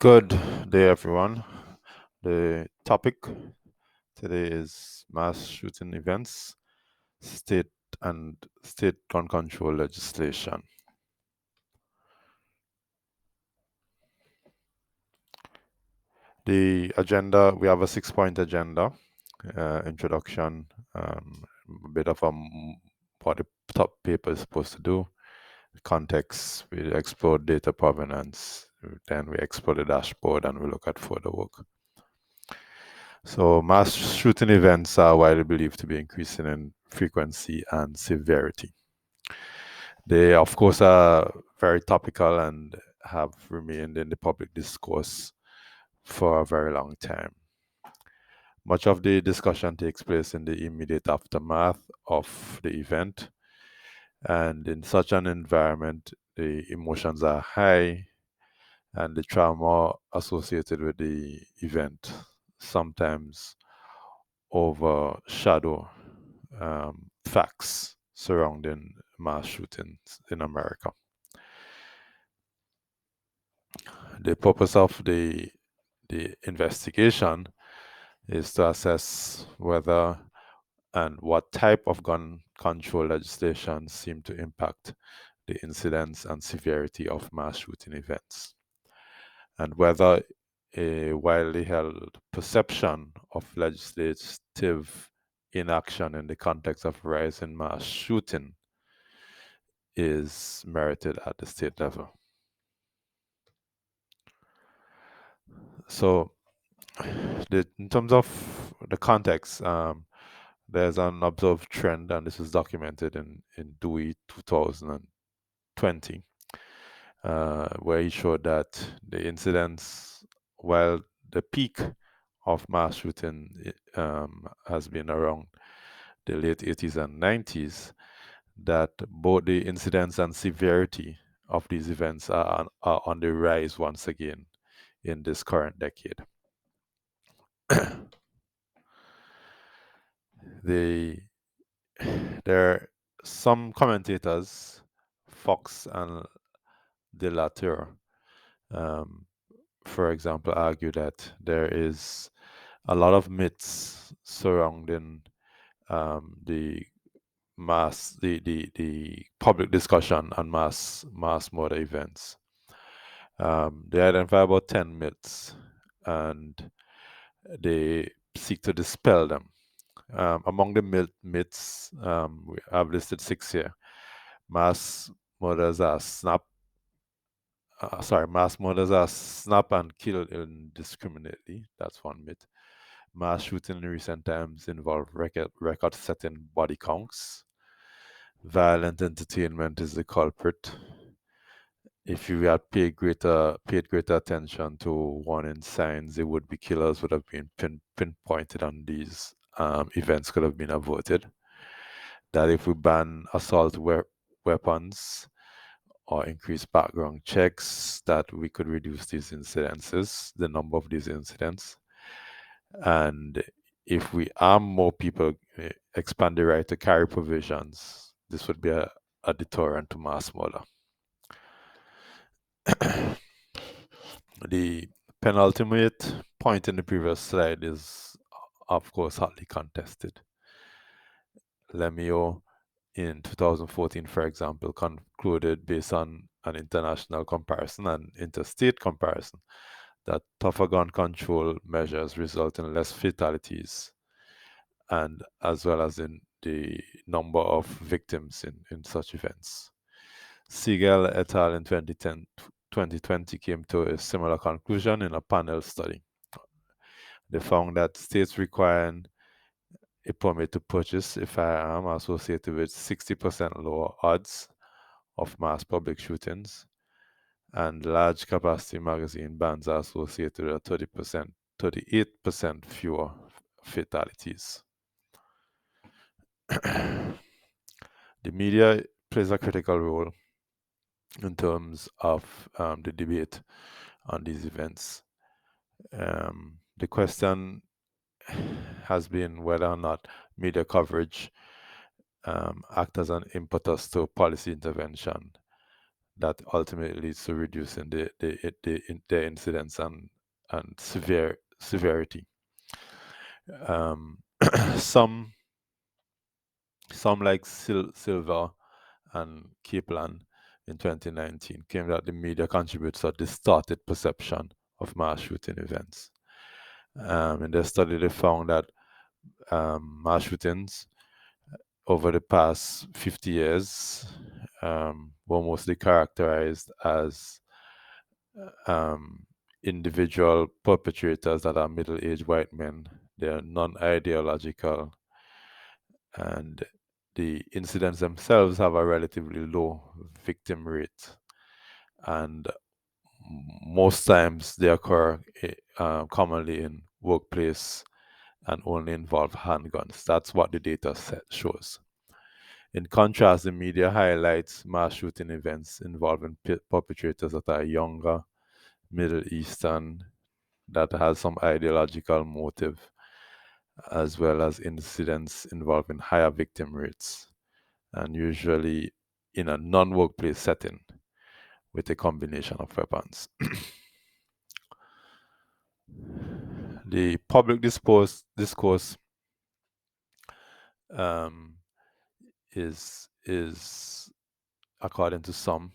Good day, everyone. The topic today is mass shooting events, state and state gun control legislation. The agenda, we have a 6-point agenda, introduction, a bit of what the top paper is supposed to do, context, we explore data provenance, then we explore the dashboard and we look at further work. So mass shooting events are widely believed to be increasing in frequency and severity. They, of course, are very topical and have remained in the public discourse for a very long time. Much of the discussion takes place in the immediate aftermath of the event, and in such an environment, the emotions are high and the trauma associated with the event sometimes overshadow facts surrounding mass shootings in America. The purpose of the investigation is to assess whether and what type of gun control legislation seem to impact the incidence and severity of mass shooting events, and whether a widely held perception of legislative inaction in the context of rising mass shooting is merited at the state level. So, in terms of the context, there's an observed trend, and this is documented in Dewey 2020, where he showed that the incidents, while the peak of mass shooting has been around the late 80s and 90s, that both the incidence and severity of these events are on the rise once again in this current decade. There are some commentators, Fox and De La Tour, for example, argue that there is a lot of myths surrounding the public discussion on mass murder events. They identify about 10 myths and they seek to dispel them. Among the myths, I've listed 6 here. Mass murders are snap and kill indiscriminately. That's one myth. Mass shooting in recent times involve record-setting body counts. Violent entertainment is the culprit. If you had paid greater attention to warning signs, the would-be killers would have been pinpointed, and these events could have been avoided. That if we ban assault weapons or increase background checks, that we could reduce these incidences, the number of these incidents. And if we arm more people, expand the right to carry provisions, this would be a deterrent to mass murder. The penultimate point in the previous slide is, of course, hotly contested. Lemieux in 2014, for example, concluded based on an international comparison and interstate comparison that tougher gun control measures result in less fatalities, and as well as in the number of victims in such events. Siegel et al. In 2020 came to a similar conclusion in a panel study. They found that states requiring a permit to purchase a firearm associated with 60% lower odds of mass public shootings, and large capacity magazine bans are associated with 38% fewer fatalities. The media plays a critical role in terms of the debate on these events. The question has been whether or not media coverage act as an impetus to policy intervention that ultimately leads to reducing the incidence and severity. Some like Silva and Kaplan in 2019 claim that the media contributes to a distorted perception of mass shooting events. In their study, they found that mass shootings over the past 50 years were mostly characterized as individual perpetrators that are middle-aged white men. They are non-ideological, and the incidents themselves have a relatively low victim rate, and most times they occur commonly in workplace and only involve handguns. That's what the data set shows. In contrast, the media highlights mass shooting events involving perpetrators that are younger, Middle Eastern, that has some ideological motive, as well as incidents involving higher victim rates, and usually in a non-workplace setting with a combination of weapons. The public discourse is according to some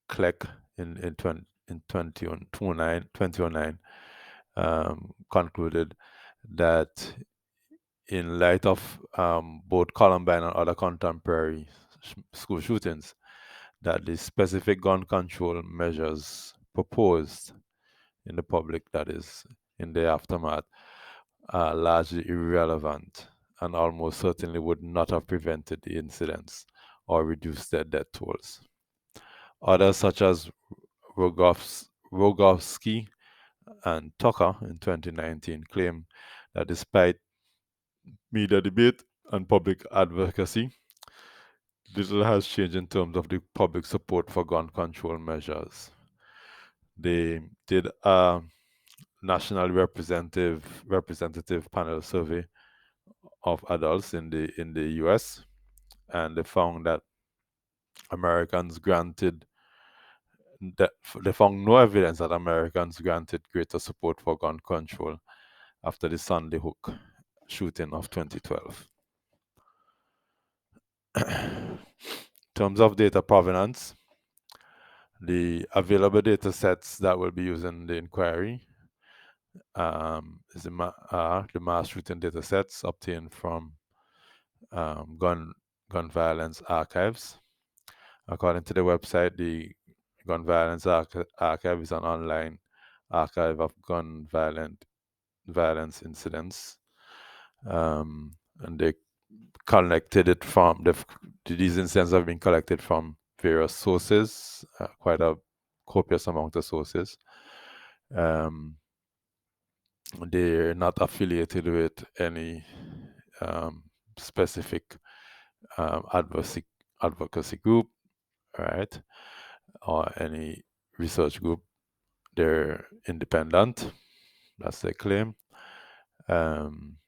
Clegg in 2009 concluded that in light of both Columbine and other contemporary school shootings, that the specific gun control measures proposed in the public, that is, in the aftermath, are largely irrelevant and almost certainly would not have prevented the incidents or reduced their death tolls. Others, such as Rogowski and Tucker in 2019, claim that despite media debate and public advocacy, little has changed in terms of the public support for gun control measures. They did a national representative panel survey of adults in the US, and they found that Americans granted that they found no evidence that Americans granted greater support for gun control after the Sandy Hook shooting of 2012. In terms of data provenance, the available data sets that will be used in the inquiry is the mass shooting data sets obtained from gun violence archives. According to the website, the Gun Violence Archive is an online archive of gun violence incidents, and they collected it from these incidents have been collected from various sources, quite a copious amount of sources. They're not affiliated with any specific advocacy group, right, or any research group. They're independent. That's their claim. In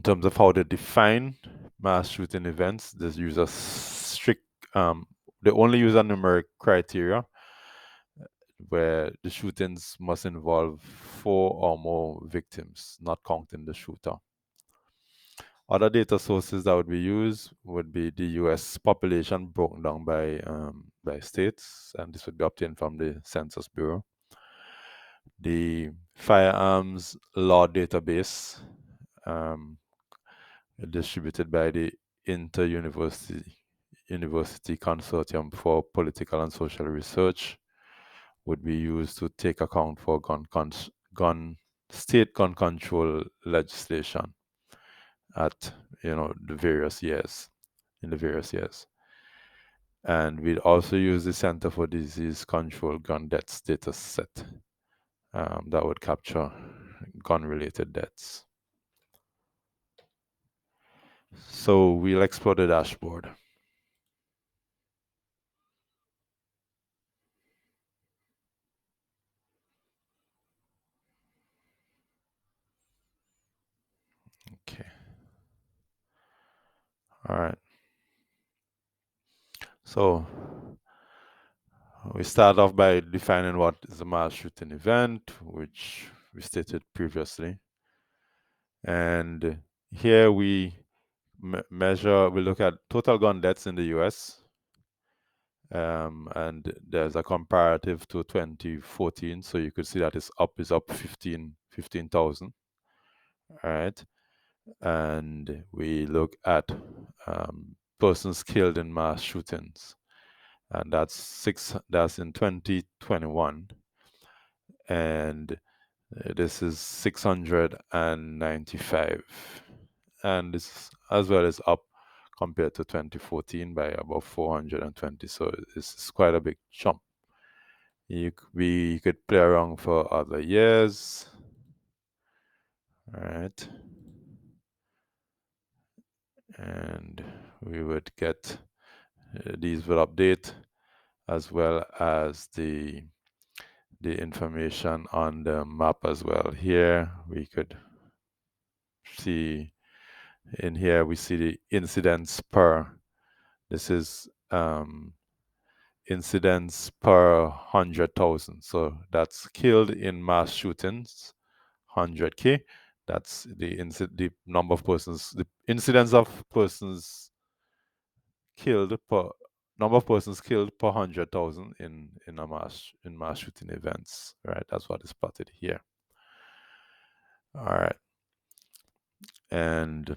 terms of how they define mass shooting events, they use a strict. They only use a numeric criteria where the shootings must involve 4 or more victims, not counting the shooter. Other data sources that would be used would be the U.S. population broken down by states, and this would be obtained from the Census Bureau. The firearms law database, distributed by the Inter-University Consortium for Political and Social Research, would be used to take account for state gun control legislation at the various years. And we'd also use the Center for Disease Control gun deaths data set that would capture gun-related deaths. So we'll explore the dashboard. Okay. All right. So we start off by defining what is a mass shooting event, which we stated previously. And here we we look at total gun deaths in the US. And there's a comparative to 2014. So you could see that it's up 15,000. All right. And we look at persons killed in mass shootings. And that's in 2021. And this is 695. And this as well is up compared to 2014 by about 420. So this is quite a big jump. We could play around for other years. All right. And we would get these will update as well as the information on the map as well. Here we could see, in here we see the incidents per, this is incidents per 100,000. So that's killed in mass shootings, 100K. That's the number of persons, the incidence of persons killed per number of persons killed per 100,000 in mass shooting events. Right, that's what is plotted here. All right, and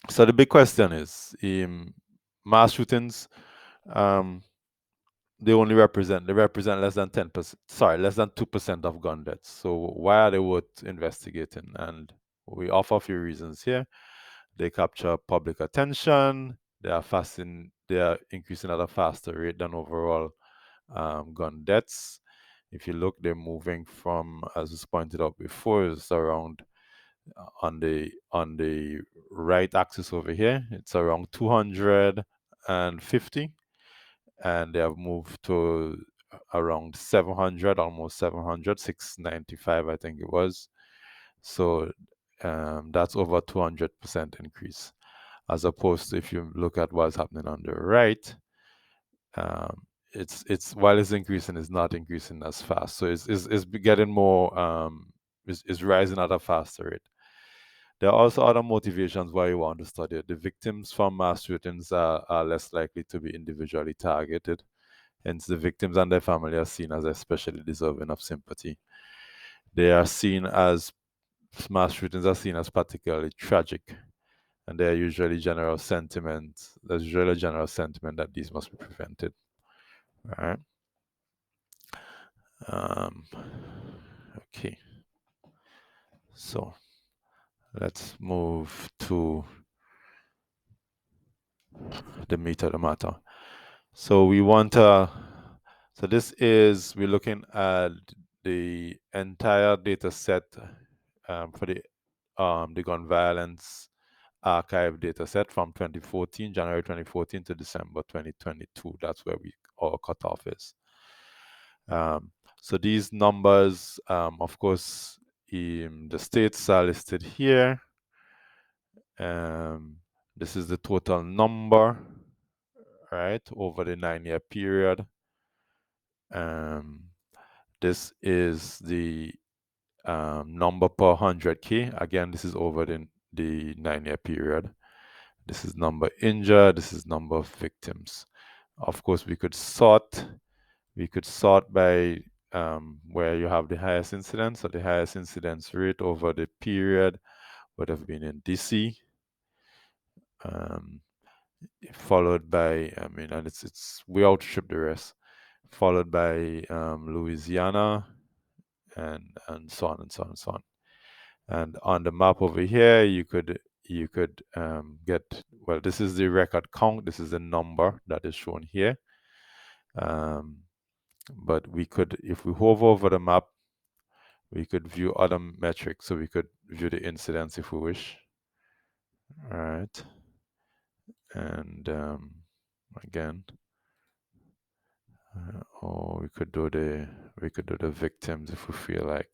so the big question is, mass shootings, they represent less than 10%, sorry, less than 2% of gun deaths. So why are they worth investigating? And we offer a few reasons here. They capture public attention. They are increasing at a faster rate than overall gun deaths. If you look, they're moving from, as was pointed out before, it's around on the right axis over here, it's around 250, and they have moved to around 700, almost 700, 695, I think it was. So that's over 200% increase, as opposed to if you look at what's happening on the right. It's while it's increasing, it's not increasing as fast. So it's getting more, is rising at a faster rate. There are also other motivations why you want to study it. The victims from mass shootings are less likely to be individually targeted. Hence, the victims and their family are seen as especially deserving of sympathy. They are seen as, mass shootings are seen as particularly tragic, and there's usually a general sentiment that these must be prevented. All right. Okay. So let's move to the meat of the matter. So we want to, so this is, we're looking at the entire data set for the gun violence archive data set from 2014, January 2014 to December 2022. That's where our cutoff is. So these numbers, of course, the states are listed here. This is the total number, right, over the 9-year period. This is the number per 100K. Again, this is over the 9-year period. This is number injured. This is number of victims. Of course, we could sort by where you have the highest incidence. So the highest incidence rate over the period would have been in DC, followed by, and we outstrip the rest, followed by Louisiana, and so on and so on and so on. And on the map over here, you could get, well, this is the record count. This is the number that is shown here. But we could, if we hover over the map, we could view other metrics. So we could view the incidence if we wish. All right. And again, or we could do the victims if we feel like.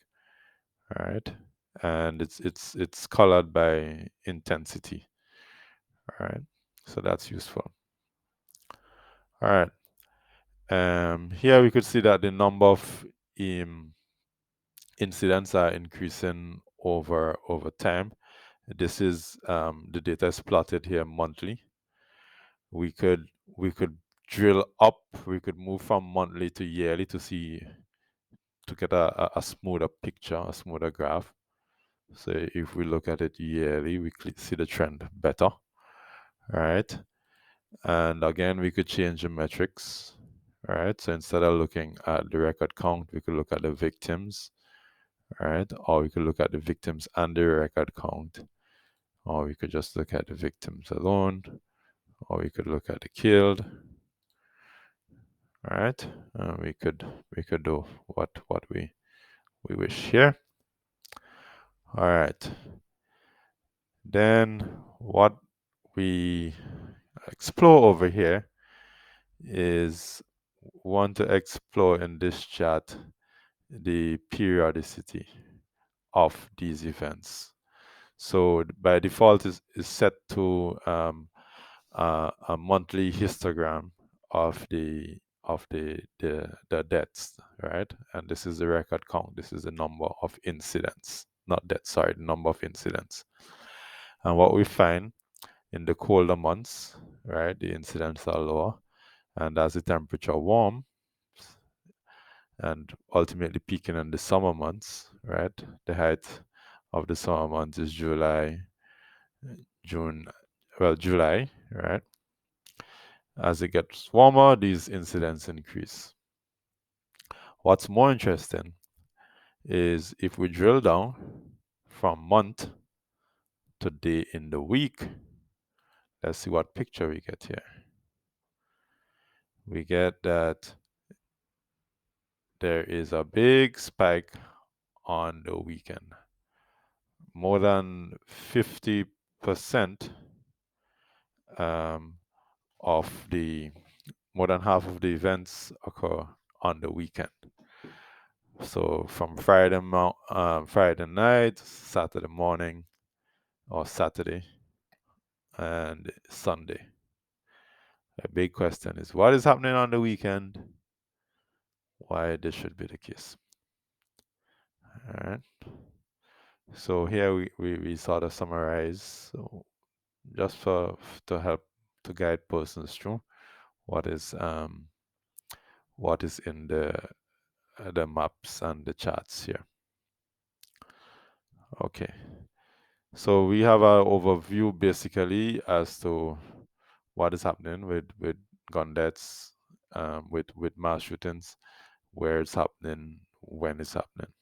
All right. And it's colored by intensity. All right. So that's useful. All right. Here we could see that the number of incidents are increasing over time. This is the data is plotted here monthly. We could drill up. We could move from monthly to yearly to get a smoother picture, a smoother graph. So if we look at it yearly, we see the trend better. All right. And again, we could change the metrics. All right. So instead of looking at the record count, we could look at the victims. All right. Or we could look at the victims and the record count. Or we could just look at the victims alone. Or we could look at the killed. All right. We could do what we wish here. All right. Then what we explore over here is want to explore in this chart the periodicity of these events. So by default is set to a monthly histogram of the deaths, right? And this is the record count. This is the number of incidents, not deaths, sorry, the number of incidents. And what we find in the colder months, right, the incidents are lower. And as the temperature warms, and ultimately peaking in the summer months, right? The height of the summer months is July, July, right? As it gets warmer, these incidents increase. What's more interesting is if we drill down from month to day in the week, let's see what picture we get here. We get that there is a big spike on the weekend. More than 50% more than half of the events occur on the weekend. So from Friday night, Saturday morning, or Saturday and Sunday. A big question is what is happening on the weekend? Why this should be the case. All right. So here we sort of summarize, so just to help to guide persons through what is in the maps and the charts here. Okay, so we have an overview basically as to what is happening with gun deaths, with mass shootings, where it's happening, when it's happening.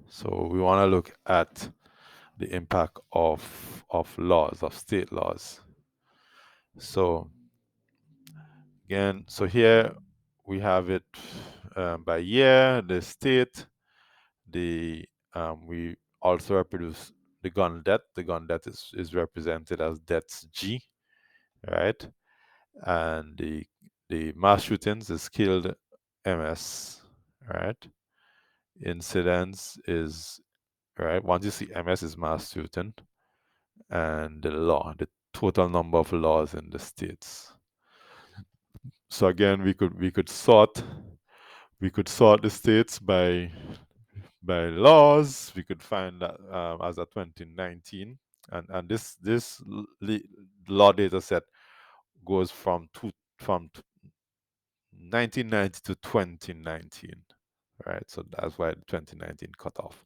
So we want to look at the impact of laws, of state laws. So again, so here we have it by year, the state, we also reproduce the gun death. The gun death is represented as deaths G, right? And the mass shootings is killed MS, right? Incidents is, right? Once you see MS is mass shooting, and the total number of laws in the states. So again, we could sort the states by laws. We could find that as of 2019, and this law data set goes from 1990 to 2019, right? So that's why the 2019 cut off,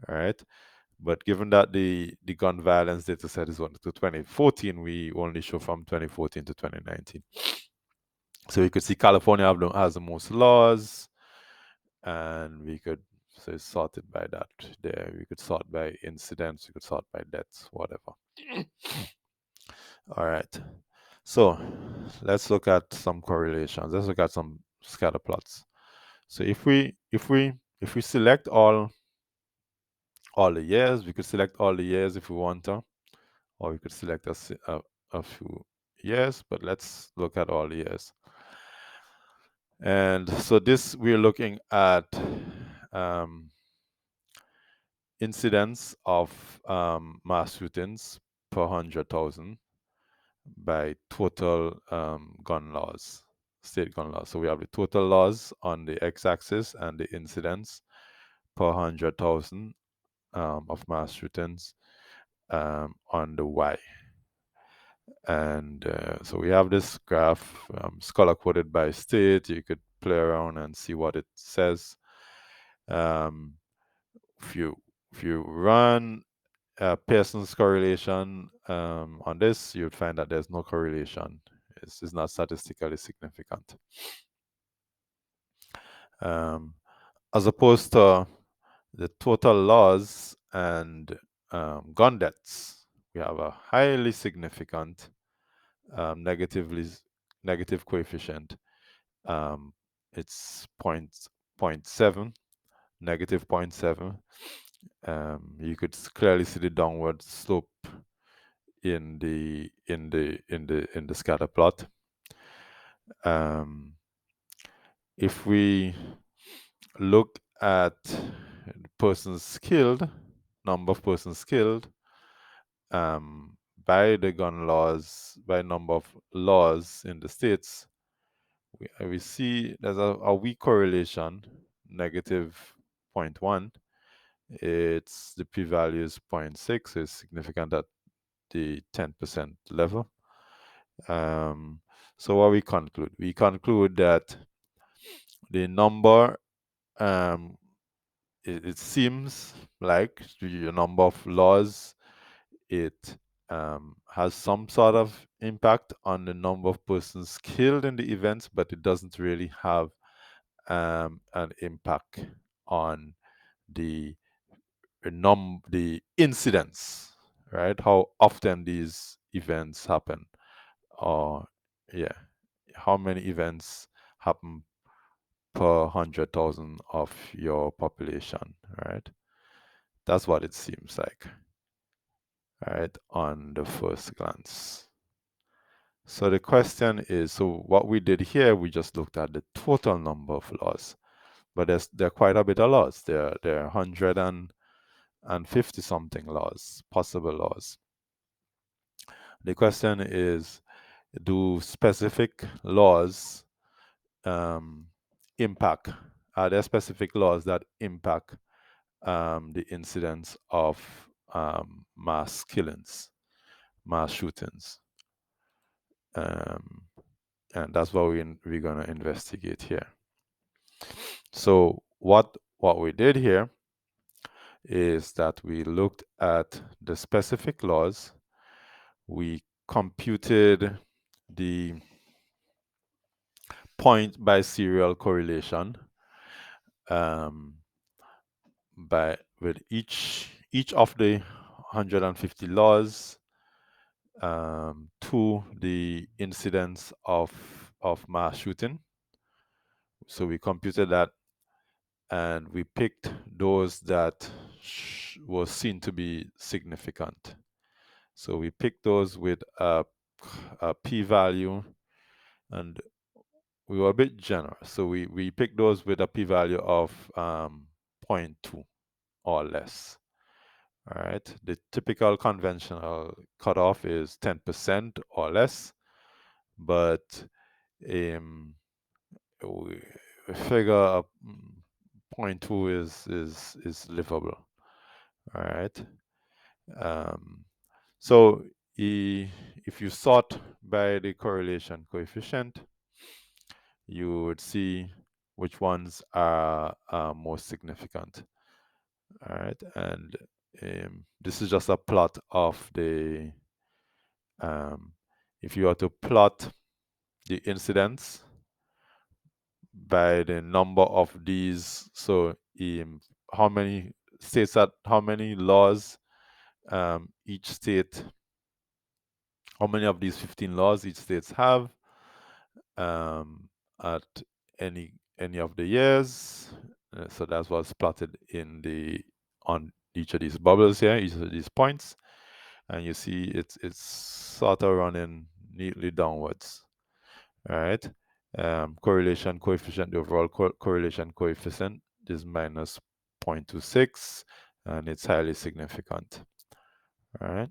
right? But given that the gun violence data set is on to 2014, we only show from 2014 to 2019. So you could see California has the most laws, and we could it's sorted by that there. We could sort by incidents, we could sort by deaths, whatever. All right. So let's look at some correlations. Let's look at some scatter plots. So if we select all the years, we could select all the years if we want to, or we could select a few years, but let's look at all the years. And so this, we're looking at incidents of mass shootings per 100,000, by total gun laws, state gun laws. So we have the total laws on the x-axis and the incidence per 100,000 of mass shootings on the y. And so we have this graph, color coded by state. You could play around and see what it says. If you run Pearson's correlation on this, you'd find that there's no correlation. It's not statistically significant. As opposed to the total loss and gun deaths, we have a highly significant negative coefficient. It's 0.7, negative 0.7. You could clearly see the downward slope in the scatter plot. If we look at persons killed, number of persons killed by the gun laws, by number of laws in the states, we see there's a weak correlation, negative 0.1. It's the p-value is 0.6, so it's significant at the 10% level. So what we conclude? We conclude that the number, it seems like the number of laws, it has some sort of impact on the number of persons killed in the events, but it doesn't really have an impact on the incidents, right? How often these events happen, or how many events happen per 100,000 of your population, right? That's what it seems like, right, on the first glance. So the question is, so what we did here, we just looked at the total number of laws, but there are quite a bit of laws. There are 150 something laws, possible laws. The question is, do specific laws impact? Are there specific laws that impact the incidence of mass killings, mass shootings? And that's what we're going to investigate here. So what we did here is that we looked at the specific laws. We computed the point by serial correlation with each of the 150 laws to the incidence of mass shooting. So we computed that, and we picked those that were seen to be significant. So we picked those with a p-value, and we were a bit generous. So we picked those with a p-value of 0.2 or less. All right. The typical conventional cutoff is 10% or less, but we figure 0.2 is livable. All right. So if you sort by the correlation coefficient, you would see which ones are most significant. All right, and this is just a plot of the, if you were to plot the incidence by the number of these, so how many states, how many laws each state, how many of these 15 laws each states have at any of the years. So that's what's plotted on each of these bubbles here, each of these points, and you see it's sort of running neatly downwards. All right. Correlation coefficient, the overall correlation coefficient is minus 0.26, and it's highly significant. All right.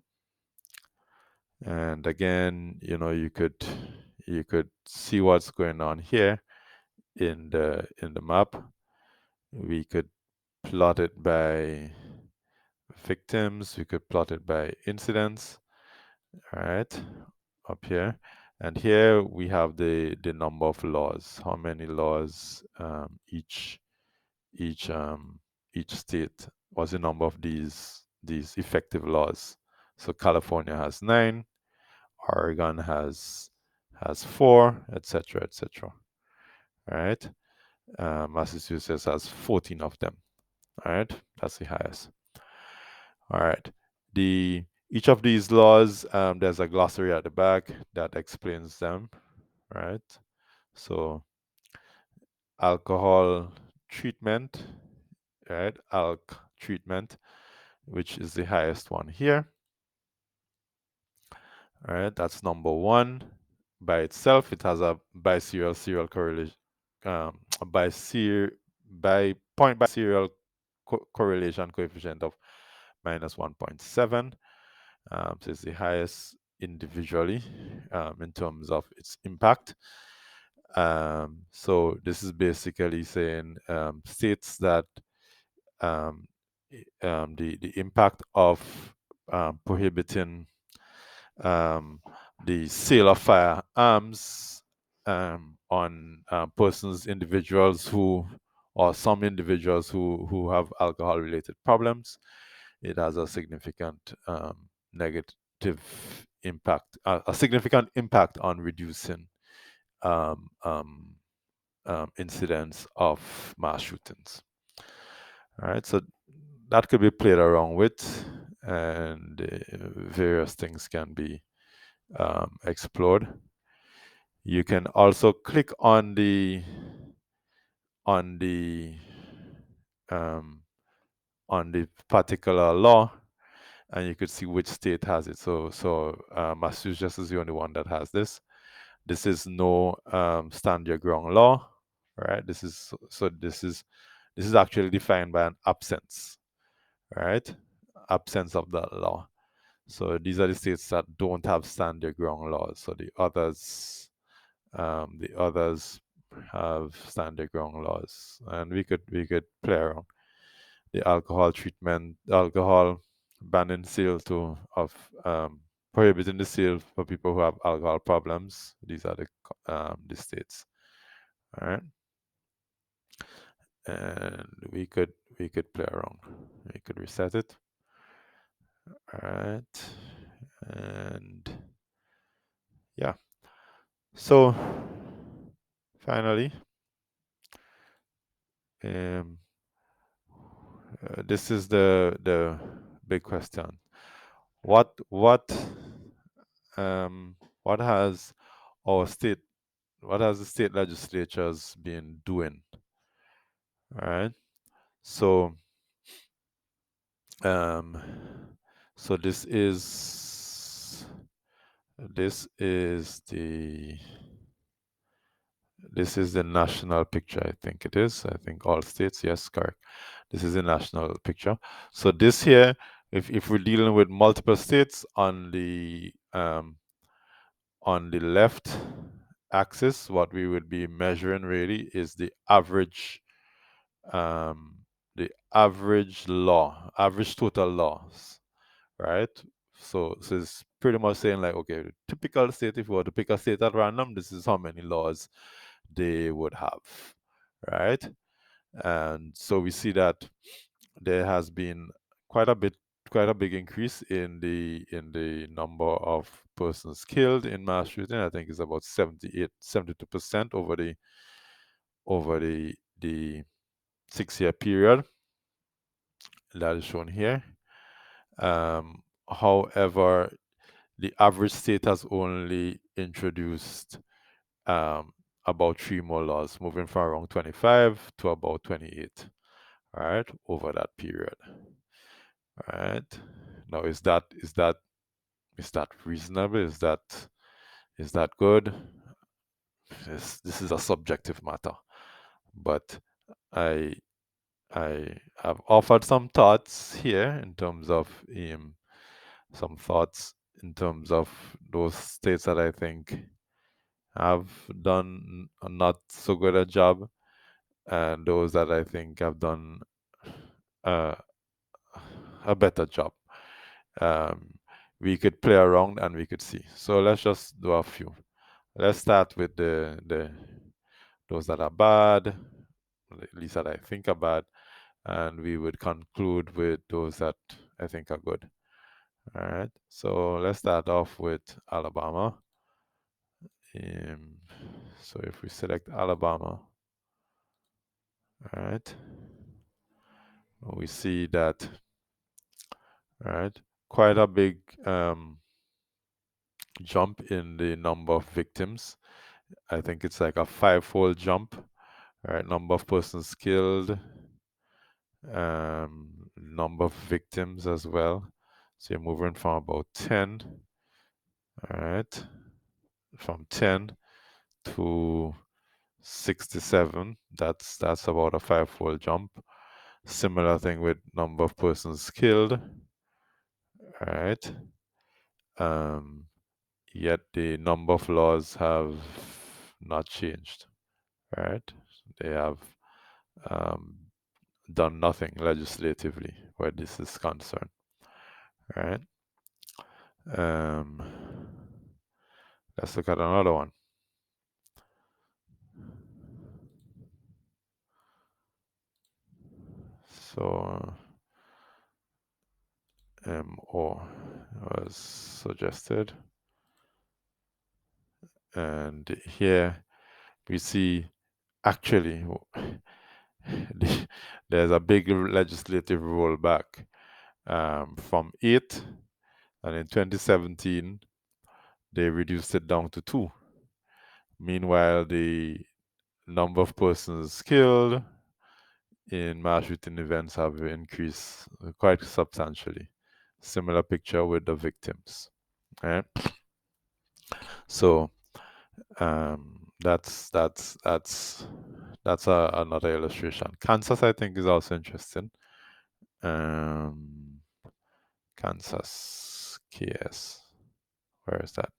And again, you could see what's going on here in the map. We could plot it by victims. We could plot it by incidents. All right, up here. And here we have the number of laws, how many laws each each state, what's the number of these effective laws. So California has 9, Oregon has 4, etc., etc. All right. Massachusetts has 14 of them. All right, that's the highest. All right. Each of these laws, there's a glossary at the back that explains them. Right. So alcohol treatment, right? Alk treatment, which is the highest one here. All right, that's number 1. By itself, it has a biserial serial correlation, a point biserial correlation coefficient of minus 1.7. So it's the highest individually in terms of its impact. So this is basically saying states that the impact of prohibiting the sale of firearms on persons, individuals who, or some individuals who have alcohol-related problems, it has a significant negative impact, a significant impact on reducing incidents of mass shootings. All right, so that could be played around with, and various things can be explored. You can also click on the um, particular law, and you could see which state has it. So Massachusetts is the only one that has this. This is no stand your ground law, right? This is actually defined by an absence, right? Absence of that law. So these are the states that don't have stand your ground laws. So the others have stand your ground laws, and we could play around. The alcohol treatment, alcohol banning sale of prohibiting the sale for people who have alcohol problems. These are the states. All right, and we could play around. We could reset it. All right, and yeah. So finally, this is the big question. What has our state, what has the state legislatures been doing? All right. So so this is the national picture. I think it is. I think all states. Yes, correct. This is a national picture. So this here, if we're dealing with multiple states, on the left axis, what we would be measuring really is the average total loss, right? So it's pretty much saying like, okay, typical state, if we were to pick a state at random, this is how many laws they would have, right? And so we see that there has been quite a big increase in the number of persons killed in mass shooting. I think it's about 72% over the 6-year period that is shown here. However, the average state has only introduced about 3 more laws, moving from around 25 to about 28, all right, over that period. All right. Now, is that reasonable? Is that good? This is a subjective matter, but I have offered some thoughts here in terms of some thoughts in terms of those states that I think have done a not so good a job, and those that I think have done uh, a better job. Um, we could play around and we could see. So let's just do a few. Let's start with the those that are bad, at least that I think are bad, and we would conclude with those that I think are good. All right. So let's start off with Alabama. Um, so if we select Alabama, all right, we see that, all right, quite a big jump in the number of victims. I think it's like a five-fold jump. All right, number of persons killed, number of victims as well. So you're moving from about 10, all right, from 10 to 67. That's about a five-fold jump. Similar thing with number of persons killed, all right. Yet the number of laws have not changed, right? They have um, done nothing legislatively where this is concerned, right? Let's look at another one. So MO was suggested, and here we see actually there's a big legislative rollback from 8, and in 2017 they reduced it down to 2. Meanwhile, the number of persons killed in mass shooting events have increased quite substantially. Similar picture with the victims. Right? So that's another illustration. Kansas, I think, is also interesting. Kansas KS. Where is that?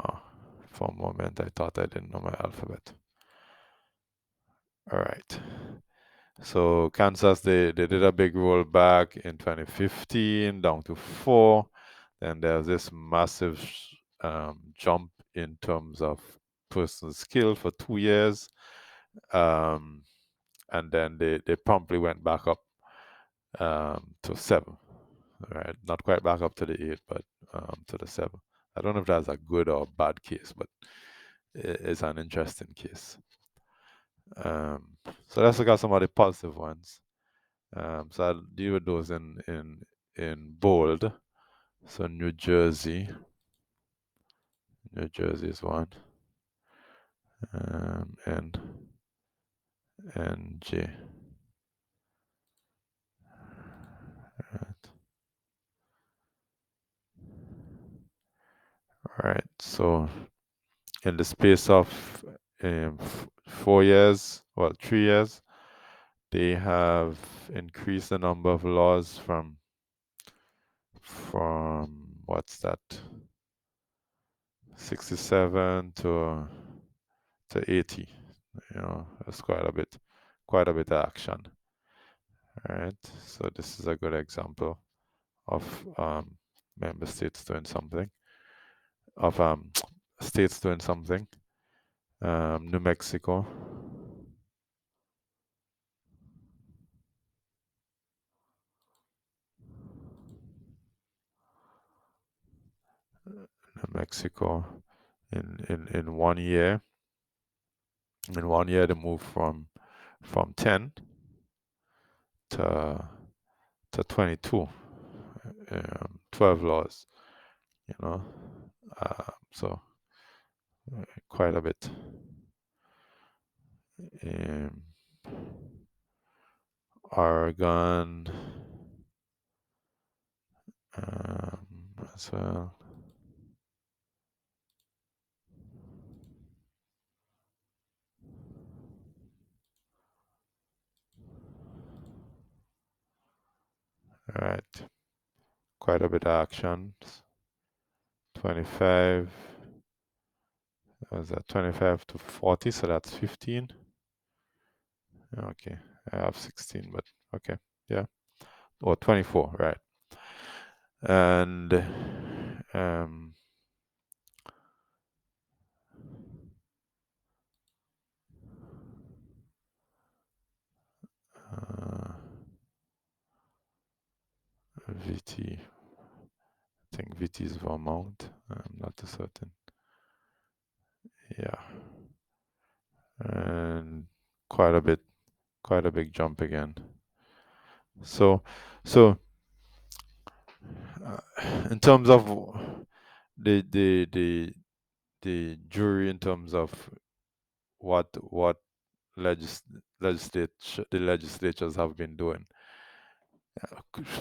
Oh, for a moment I thought I didn't know my alphabet. All right. So Kansas, they did a big rollback in 2015 down to 4. Then there's this massive jump in terms of persons killed for 2 years. And then they promptly went back up to 7. Right, not quite back up to the 8, but to the 7. I don't know if that's a good or bad case, but it's an interesting case. So let's look at some of the positive ones. So I'll deal with those in bold. So New Jersey is one, and J. All right. So in the space of 4 years, well, 3 years, they have increased the number of laws from what's that, 67 to 80. You know, that's quite a bit of action. All right, so this is a good example of member states doing something, of states doing something. New Mexico. New Mexico in 1 year. In 1 year, they moved from 10 to 22, 12 laws, you know, so quite a bit. Oregon as well. right. Quite a bit of actions. 25. Was that 25 to 40? So that's 15. Okay, I have 16, but okay, yeah. Or 24, right. And um, uh, VT, I think VT is Vermont. I'm not too certain. Yeah, and quite a big jump again. So, so in terms of the the the the jury, in terms of what legis- the legislatures have been doing,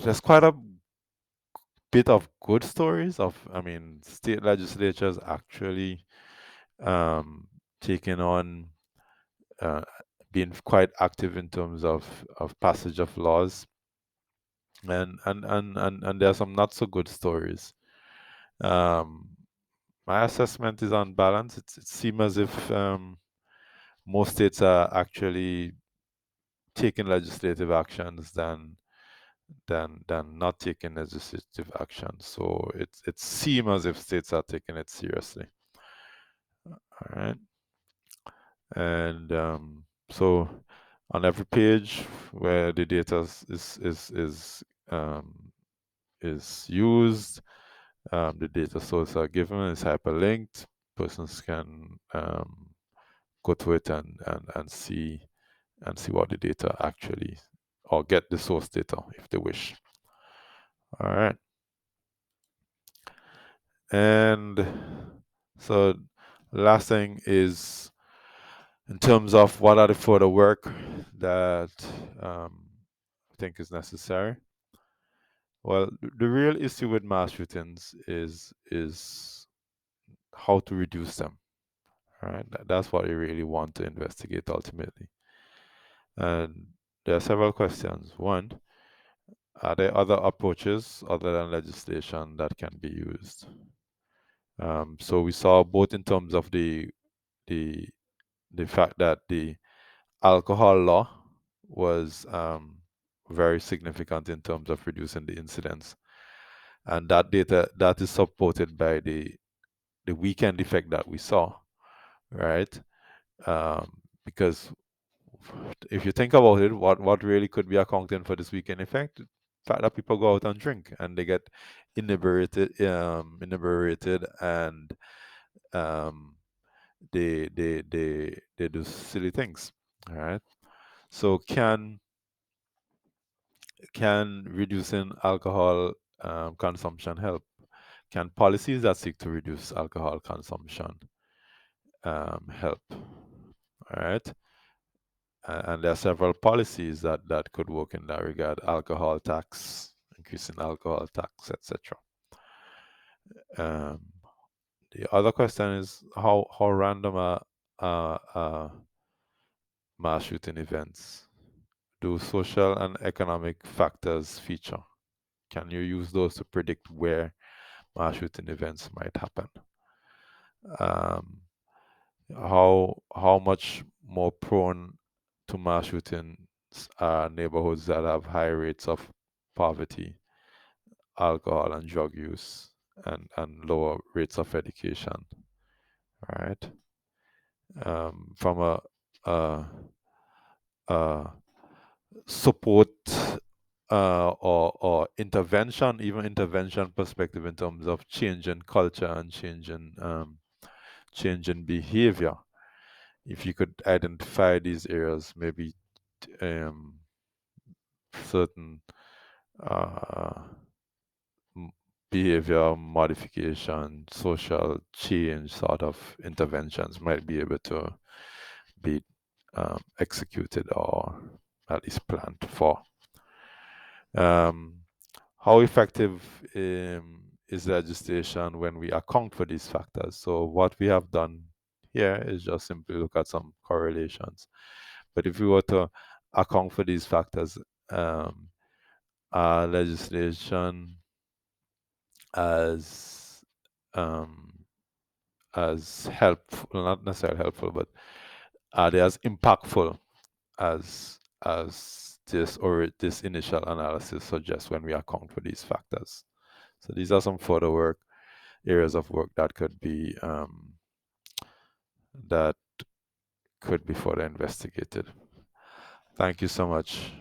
there's quite a bit of good stories of, I mean, state legislatures actually um, taking on, uh, being quite active in terms of passage of laws, and there are some not so good stories. Um, my assessment is on balance. It seems as if most states are actually taking legislative actions than not taking legislative action. So it seems as if states are taking it seriously. All right, and so on every page where the data um, is used, the data sources are given, is hyperlinked. Persons can go to it and see what the data actually, or get the source data if they wish. All right. And so last thing is, in terms of what are the further work that I think is necessary. Well, the real issue with mass shootings is how to reduce them. Right? That's what we really want to investigate ultimately. And there are several questions. One, are there other approaches other than legislation that can be used? So we saw both in terms of the the fact that the alcohol law was very significant in terms of reducing the incidence, and that data that is supported by the weekend effect that we saw, right? Because if you think about it, what really could be accounting for this weekend effect? The fact that people go out and drink and they get inebriated, and um, they do silly things, all right? So can reducing alcohol consumption help? Can policies that seek to reduce alcohol consumption help? All right. And there are several policies that could work in that regard: alcohol tax, increasing alcohol tax, etc. Um, the other question is how random are mass shooting events? Do social and economic factors feature? Can you use those to predict where mass shooting events might happen? Um, how much more prone to mass shootings are neighborhoods that have high rates of poverty, alcohol and drug use, and lower rates of education? All right. From a, a support or intervention, even intervention perspective, in terms of changing culture and changing behavior. If you could identify these areas, maybe um, certain uh, behavior modification, social change sort of interventions might be able to be executed, or at least planned for. How effective is legislation when we account for these factors? So what we have done here is just simply look at some correlations. But if we were to account for these factors, um, legislation as helpful, not necessarily helpful, but are they as impactful as this initial analysis suggests when we account for these factors? So these are some further areas of work that could be further investigated. Thank you so much.